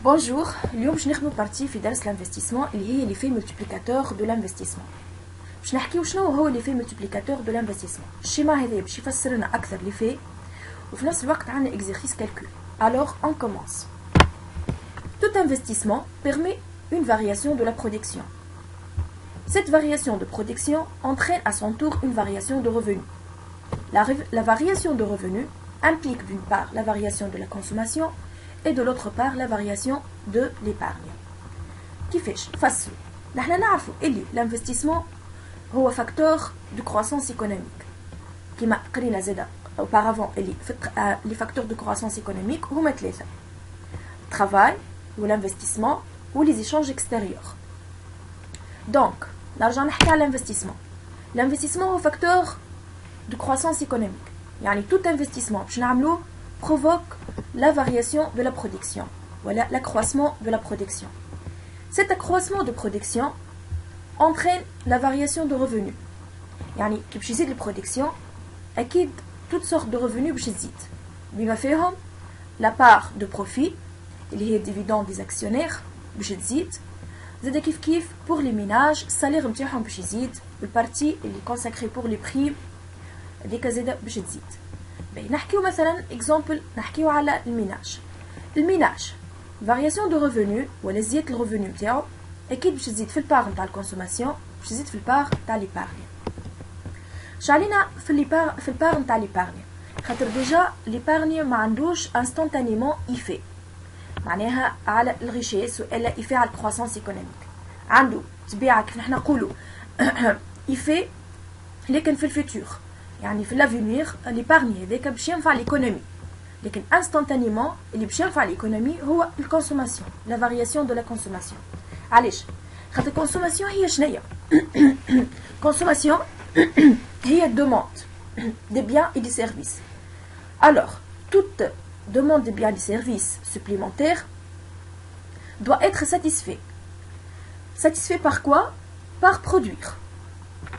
Bonjour, اليوم باش ناخدو بارتي في درس l'investissement اللي هي l'effet multiplicateur de l'investissement. باش نحكيو شنو هو l'effet multiplicateur de l'investissement. الشيما هذا باش يفسر لنا أكثر l'effet وفي نفس الوقت عندنا exercice calcul. Alors on commence. Tout investissement permet une variation de la production. Cette variation de production entraîne à son tour une variation de revenus. La variation de revenus implique d'une part la variation de la consommation et de l'autre part la variation de l'épargne. كيفاش فصل نحنا نعرفوا اللي l'investissement هو facteur de croissance économique كما قرينا زاده auparavant اللي les facteurs de croissance économique هما ثلاثه travail ou l'investissement ou les échanges extérieurs. Donc نرجع نحكي على l'investissement هو facteur de croissance économique يعني tout investissement باش نعملوه provoque la variation de la production. Voilà l'accroissement de la production. Cet accroissement de production entraîne la variation de revenus. يعني كي باش يزيد البرودكسيون أكيد toutes sortes de revenus باش تزيد. بما فيهم la part de profit اللي هي dividende des actionnaires باش تزيد. زاد كيف pour les ménages السالير نتاعهم باش يزيد والبارتي اللي consacré pour les primes هذيك زاده باش تزيد. نحكيو مثلا اكزامبل نحكيو على الميناج فارياسيون دو ريفونو ولا زياده الريفونو نتاعو اكيد باش تزيد في البار نتاع الكونسوماسيون باش تزيد في البار نتاع ليبارني. شعلينا في البار نتاع ليبارني خاطر ديجا ليبارني ما عندوش انستانتانيمون ايفي معناها على الريشيس والا ايفي على الكرواسونس ايكونوميك عنده طبيعه كيف نحنا نقولوا ايفي لكن في الفيتور يعني في لافونير ليبارني هذاك باش ينفع ليكونومي لكن انستانتانيمون اللي باش ينفع ليكونومي هو الكونسوماسيون لا فارياسيون دو لا كونسوماسيون. علاش خاطر الكونسوماسيون هي شنيا كونسوماسيون هي دوموند دي بيان اي دي سيرفيس. alors toute demande de biens et de services supplémentaires doit être satisfait par quoi? Par produire.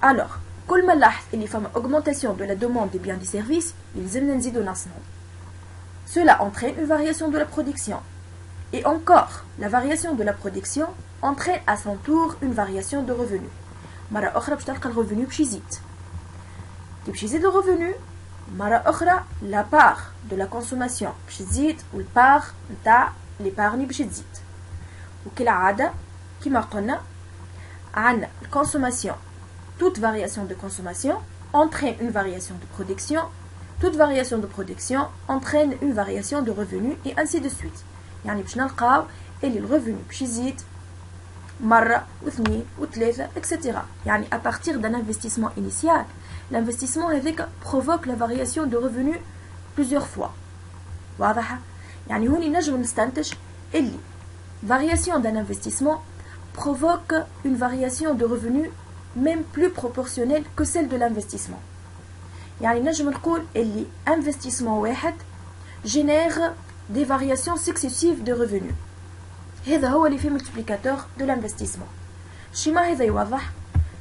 alors كل ما نلاحظ اللي فما augmentation de la demande des biens et des services يلزمنا نزيدو نصنعو. Cela entraîne une variation de la production. Et encore, la variation de la production entraîne à son tour une variation de revenus. مرة أخرى باش تلقى الرevenu باش يزيد. كي باش يزيد الرevenu مرة أخرى la part de la consommation باش تزيد والبار نتاع l'épargne باش تزيد. وكالعادة كما قلنا عندنا الكونسوماسيون toute variation de consommation entraîne une variation de production. Toute variation de production entraîne une variation de revenus et ainsi de suite. يعني باش نلقاو اللي الرevenu باش يزيد مرة واثنين وثلاثة etc. يعني à partir d'un investissement initial, l'investissement هذاك provoque la variation de revenus plusieurs fois. واضحة؟ يعني هوني نجم نستنتج اللي variation d'un investissement provoque une variation de revenus même plus proportionnelle que celle de l'investissement. يعني نجم نقول اللي investissement واحد génère des variations successives de revenus. هذا هو l'effet multiplicateur de l'investissement. الشيما هذا يوضح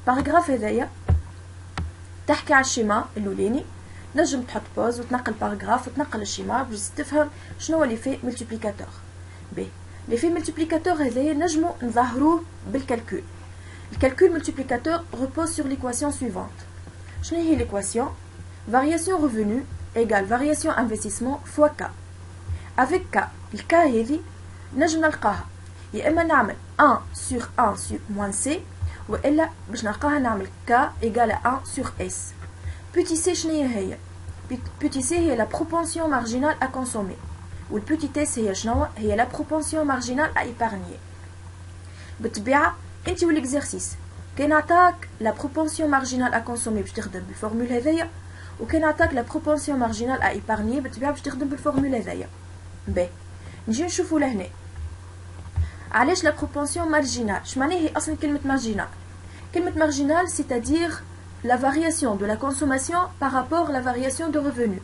باراغراف هذايا تحكي على الشيما الاولاني نجم تحط بوز وتنقل باراغراف وتنقل الشيما باش تفهم شنو هو l'effet multiplicateur. ب l'effet multiplicateur هذايا نجمو نظهروه بالكالكول. Le calcul multiplicateur repose sur l'équation suivante. شنو هي l'équation? Variation revenu égale variation investissement fois K. Avec K, le K هذه نجم نلقاها يا إما نعمل 1 sur 1 sur moins C وإلا باش نلقاها نعمل K égale à 1 sur S. Petit C شنو هي؟ Petit C هي la propension marginale à consommer. والبتي S هي شنو؟ هي la propension marginale à épargner. بالطبيعة انت والاكزرسيس كان عطاك لا بروبونسيون مارجينال ا كونسومي باش تخدم بالفورمول هذيا وكان عطاك لا بروبونسيون مارجينال ا ايبارني بالطبيعه باش تخدم بالفورمول هذيا. باهي نجي نشوفوا لهنا علاش لا بروبونسيون مارجينال اش معناها هي اصلا كلمه مارجينال c'est-à-dire la variation de la consommation par rapport à la variation de revenus.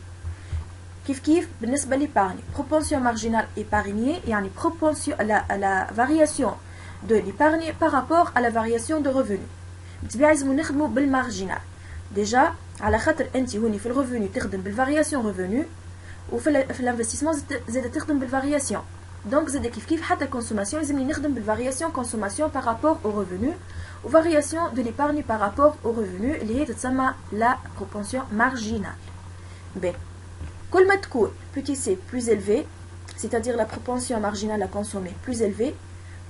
كيف بالنسبه ليبارني بروبونسيون مارجينال ايبارني يعني بروبونسيون la variation de l'épargne par rapport à la variation de revenus. بالطبيعة لازم نخدمو بالمارجينال ديجا على خاطر انت هوني في الريفوني تخدم بالفارياسيون ريفوني وفي الانفستيسمون زاد تخدم بالفارياسيون دونك زاد كيف حتى الكونسوماسيون لازمني نخدم بالفارياسيون كونسوماسيون par rapport au revenu و variation de l'épargne par rapport au revenu اللي هي تتسمى la propension marginale. B. كل ما تكون petit c plus élevé, c'est-à-dire la propension marginale à consommer plus élevée,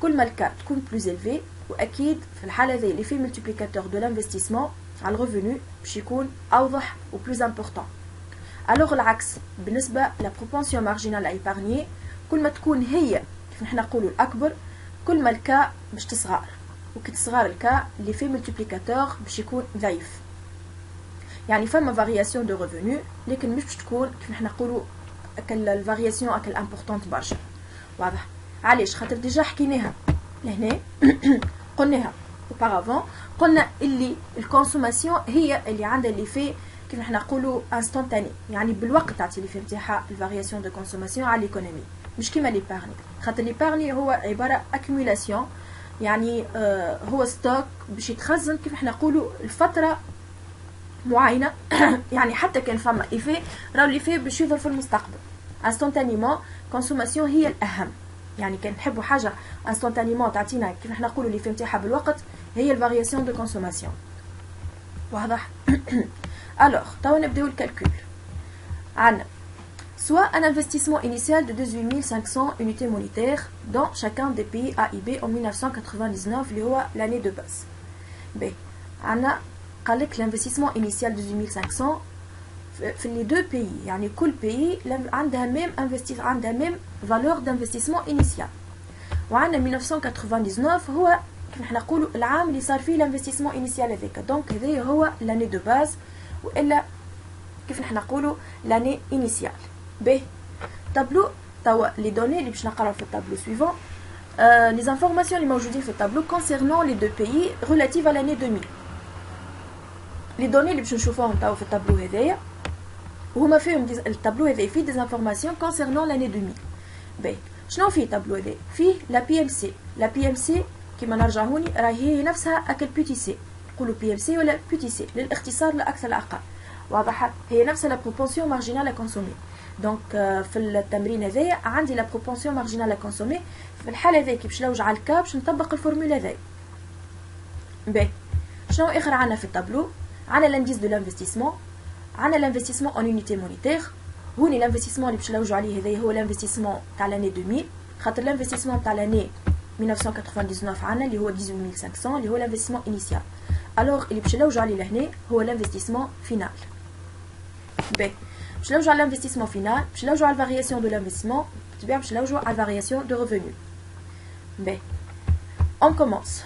كل ما الكا تكون plus élevé واكيد في الحاله هذه اللي في multiplicateur de l'investissement على الريفوني باش يكون اوضح و plus important. alors العكس بالنسبه la propension marginale à épargner كل ما تكون هي كيف نحنا نقولوا الاكبر كل ما الكا باش تصغر وكي تصغر الكا اللي في multiplicateur باش يكون ضعيف. يعني فما فارياسيون دو ريفوني لكن مش باش تكون كيف نحنا نقولوا اكل الفارياسيون اكل امبورطونت برشا. واضح؟ علاش؟ خاطر ديجا حكيناها لهنا قلناها اوبارافون قلنا اللي الكونسوماسيون هي اللي عندها اللي في كيف نحنا نقولوا انستانتاني يعني بالوقت تعطي اللي في نتاعها الفارياسيون دو كونسوماسيون على ليكونومي مش كيما ليبارني خاطر ليبارني هو عباره اكيمولاسيون يعني هو ستوك باش يتخزن كيف نحنا نقولوا الفتره معينه يعني حتى كان فما ايفي راهو اللي فيه باش يظهر في المستقبل. انستانتانيمون كونسوماسيون هي الاهم يعني كان نحبوا حاجه انستانتانيمون تعطينا كيف نحنا نقولوا اللي في نتاعها بالوقت هي الفارياسيون دو كونسوماسيون. واضح؟ alors توا نبداو الكالكول. عندنا soit un investissement initial de 18500 unités monétaires dans chacun des pays A et B en 1999 اللي هو l'année de base. B عندنا قال لك l'investissement initial de 18500 في les deux pays يعني كل pays عندها même valeur d'investissement initial. وعندنا 1999 هو كيف نحنا نقولوا العام اللي صار فيه الانفستيسمون انيسيال هذاك دونك هذا هو لاني دو باز والا كيف نحنا نقولوا لاني انيسيال. ب تابلو توا لي دوني اللي باش نقراو في التابلو سويفون لي زانفورماسيون اللي موجودين في التابلو كونسيرنون لي دو بيي ريلاتيف على لاني 2000. لي دوني اللي باش نشوفوهم توا في التابلو هذايا وهما فيهم التابلو هذا فيه دي زانفورماسيون كونسيرنون لاني 2000. ب شنو فيه التابلو هذا؟ فيه لا بي ام سي. لا بي ام سي كما نرجع هوني راهي هي نفسها اكل بي تي سي نقولوا بي ام سي ولا بي تي سي للاختصار لا اكثر لا اقل. واضح؟ هي نفسها لا بروبونسيون مارجينال ا كونسومي. دونك في التمرين هذايا عندي لا بروبونسيون مارجينال ا كونسومي في الحاله هذيك باش نلوج على الكاب باش نطبق الفورمولا هذايا. باهي شنو اخر عندنا في التابلو؟ عندنا لانديس دو لانفستيسمون عندنا لانفستيسمون اون يونيتي مونيتير. هوني لانفستيسمون اللي باش نلوجوا عليه هذايا هو لانفستيسمون تاع لاني 2000 خاطر لانفستيسمون تاع لاني 1999 عندنا اللي هو 18500 اللي هو l'investissement initial. alors اللي باش نلوجوا عليه لهنا هو l'investissement final. ب باش نلوجوا على l'investissement final باش نلوجوا على الفارياسيون دو l'investissement بالطبيعه باش نلوجوا على الفارياسيون دو ريفوني. ب اون كومونس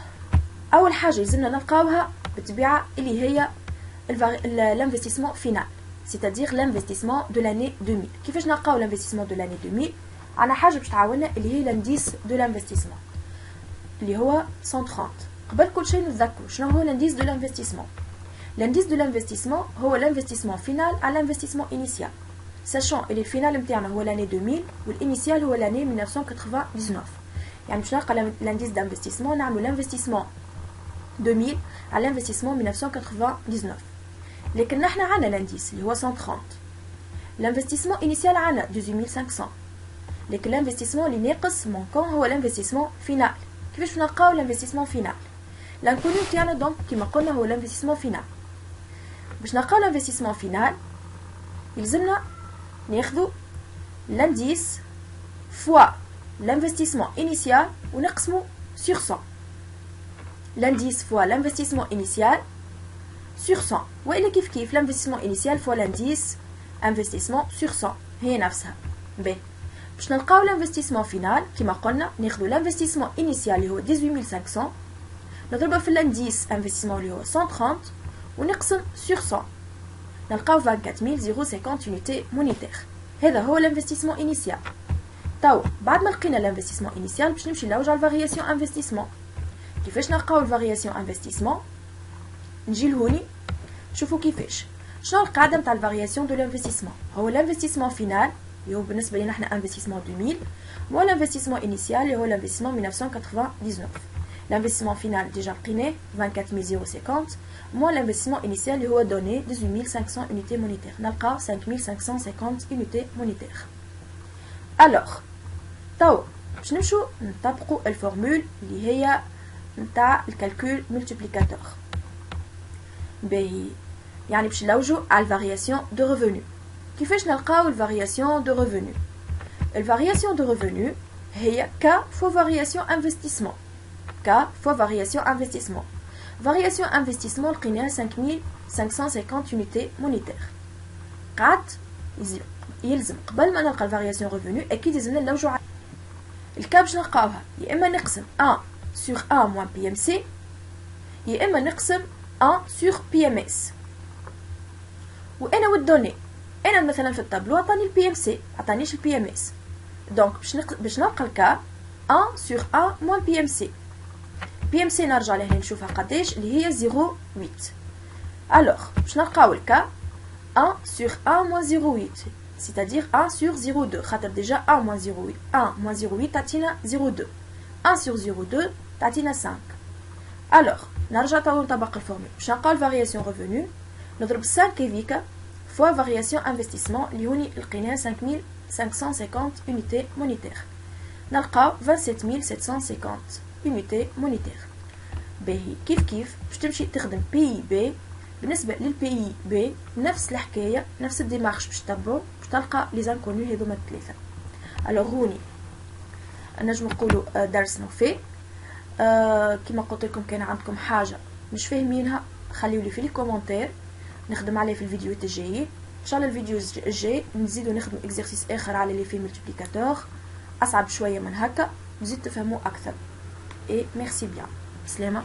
اول حاجه لازمنا نلقاوها بالطبيعه اللي هي l'investissement final c'est-à-dire l'investissement de l'année 2000. كيفاش نلقاو l'investissement de l'année 2000؟ عندنا حاجه باش تعاوننا اللي هي l'indice de l'investissement اللي هو 130. قبل كل شيء نتذكروا شنو هو l'indice de l'investissement. l'indice de l'investissement هو l'investissement final à l'investissement initial sachant اللي الفينال نتاعنا هو l'année 2000 والانيسيال هو l'année 1999. يعني باش نلقى l'indice d'investissement نعملوا l'investissement 2000 على l'investissement 1999. لكن نحنا عندنا l'indice اللي هو 130. l'investissement initial عندنا 18500 لكن l'investissement اللي ناقص مونكون هو l'investissement final. كيفاش نلقاو l'investissement final؟ لانكونو تاعنا دونك كيما قلنا هو l'investissement final. باش نلقاو l'investissement final يلزمنا ناخذوا l'indice fois l'investissement initial ونقسمو sur 100. l'indice fois l'investissement initial sur 100 والا كيف l'investissement initial fois l'indice investissement sur 100 هي نفسها. باهي باش نلقاو l'investissement final كما قلنا ناخذوا l'investissement initial اللي هو 18500 نضربه في l'indice investissement اللي هو 130 ونقسم sur 100 نلقاو 24050 unités monétaires. هذا هو l'investissement initial. توا بعد ما لقينا l'investissement initial باش نمشي نلوج على الفارياسيون investissement. كيفاش نلقاو الفارياسيون investissement؟ نجي لهوني شوفوا كيفاش شنو القاعده نتاع الفارياسيون دو l'investissement. هو l'investissement final اللي هو بالنسبه لنا احنا investissement 2000 و l'investissement initial اللي هو l'investissement 1999. l'investissement final déjà لقيناه 24050 moins l'investissement initial اللي هو donné 18500 unités monétaires نلقاو 5550 unités monétaires. alors توا باش نمشو نطبقوا الفورمول اللي هي نتاع الكالكول ملتيبليكاتور. باهي يعني باش نلوجو على الفارياسيون دو ريفونو. كيفاش نلقاو الفارياسيون دو ريفونو؟ الفارياسيون دو ريفونو هي K fois variation investissement. K fois variation investissement. Variation investissement لقيناها 5550 unités monétaires. قعد يلزم قبل ما نلقى الفارياسيون ريفونو اكيد لازمنا نلوجو على الكا باش نلقاوها يا اما نقسم 1 sur 1 moins PMC يا اما نقسم 1 sur PMS. وانا والدوني انا مثلا في الطابلو عطاني البي ام سي عطانيش البي ام اس، دونك باش نلقى الكا 1 sur 1 moins بي ام سي. بي ام سي نرجع لهنا نشوفها قداش اللي هي 0.8. الوغ باش نلقاو الكا 1 sur 1 moins 0.8 c'est-à-dire 1 sur 0.2 خاطر ديجا 1 moins 0.8 1 moins 0.8 تعطينا 0.2 1 sur 0.2 تعطينا 5. الوغ نرجع تو نطبق الفورمول باش نلقاو الفارياسيون ريفونو نضرب 5 هذيكا فوا فارياسيون انفستيسمون اللي هوني لقيناها 5550 unité monétaire نلقاو 27750 unité monétaire. باهي كيف باش تمشي تخدم بي بي. بالنسبه للبي بي نفس الحكايه نفس الديمارش باش تتبعوا باش تلقى لي زانكونو هذوما الثلاثه. الوغ هوني نجم نقولوا درسنا فيه. كما قلت لكم كان عندكم حاجه مش فاهمينها خليولي في لي كومونتير نخدم عليه في الفيديوهات الجايين ان شاء الله. الفيديو الجاي نزيدو نخدم اكزرسيس اخر على لي في ملتيبليكاتور اصعب شويه من هكا نزيد تفهموا اكثر. اي ميرسي بيان. سلامه.